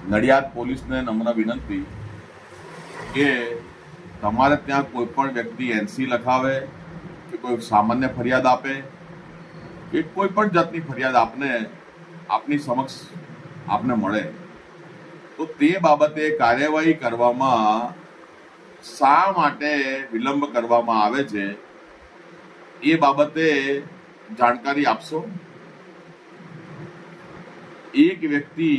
નડિયાદ પોલીસને નમ્ર વિનંતી કે તમારે ત્યાં કોઈ પણ વ્યક્તિ એનસી લખાવે કે કોઈ સામાન્ય ફરિયાદ આપે કે કોઈ પણ જાતની ફરિયાદ આપની સમક્ષ આપને મળે તો તે બાબતે કાર્યવાહી કરવામાં શા માટે વિલંબ કરવામાં આવે છે એ બાબતે જાણકારી આપશો. એક વ્યક્તિ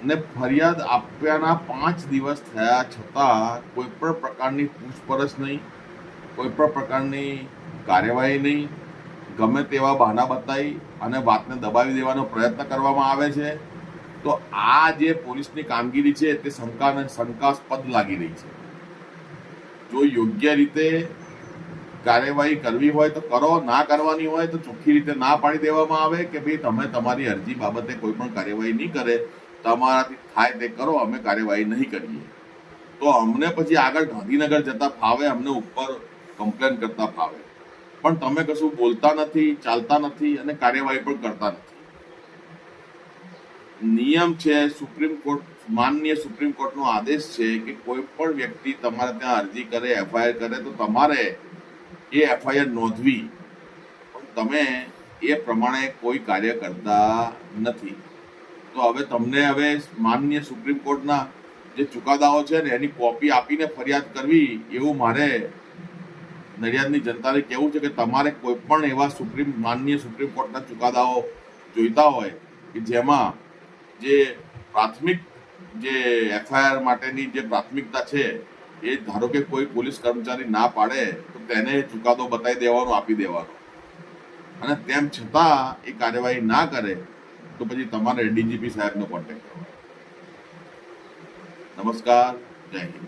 ને ફરિયાદ આપ્યાના 5 દિવસ થયા છતાં કોઈ પણ પ્રકારની પૂછપરછ નહીં, કોઈ પણ પ્રકારની કાર્યવાહી નહીં, ગમે તેવા બહાના બતાવી અને વાતને દબાવી દેવાનો પ્રયત્ન કરવામાં આવે છે. તો આ જે પોલીસની કામગીરી છે તે શંકાસ્પદ લાગી રહી છે. જો યોગ્ય રીતે કાર્યવાહી કરવી હોય તો કરો, ના કરવાની હોય તો ચોખ્ખી રીતે ના પાડી દેવામાં આવે કે ભાઈ તમે તમારી અરજી બાબતે કોઈ પણ કાર્યવાહી નહીં કરે, તમારાથી થાય તે કરો, અમે કાર્યવાહી નહીં કરીએ. તો અમને પછી આગળ ગાંધીનગર જતા ફાવે, અમને ઉપર કમ્પ્લેન કરતા ફાવે, પણ તમે કશું બોલતા નથી, ચાલતા નથી અને કાર્યવાહી પણ કરતા નથી. નિયમ છે, માનનીય સુપ્રીમ કોર્ટનો આદેશ છે કે કોઈ પણ વ્યક્તિ તમારે ત્યાં અરજી કરે, એફઆઈઆર કરે તો તમારે એ એફઆઈઆર નોંધવી, પણ તમે એ પ્રમાણે કોઈ કાર્ય કરતા નથી. તો હવે માનનીય સુપ્રીમ કોર્ટના જે ચુકાદાઓ છે ને એની કોપી આપીને ફરિયાદ કરવી એવું મારે નડિયાદની જનતાને કહેવું છે કે તમારે કોઈ પણ એવા માનનીય સુપ્રીમ કોર્ટના ચુકાદાઓ જોઈતા હોય કે જેમાં જે પ્રાથમિક જે એફઆઈઆર માટેની જે પ્રાથમિકતા છે એ ધારો કે કોઈ પોલીસ કર્મચારી ના પાડે તો તેને ચુકાદો બતાવી દેવાનો, આપી દેવાનો, અને તેમ છતાં એ કાર્યવાહી ના કરે તો પછી તમારે ડીજીપી સાહેબનો કોન્ટેક્ટ કરવાનો. નમસ્કાર, જય હિન્દ.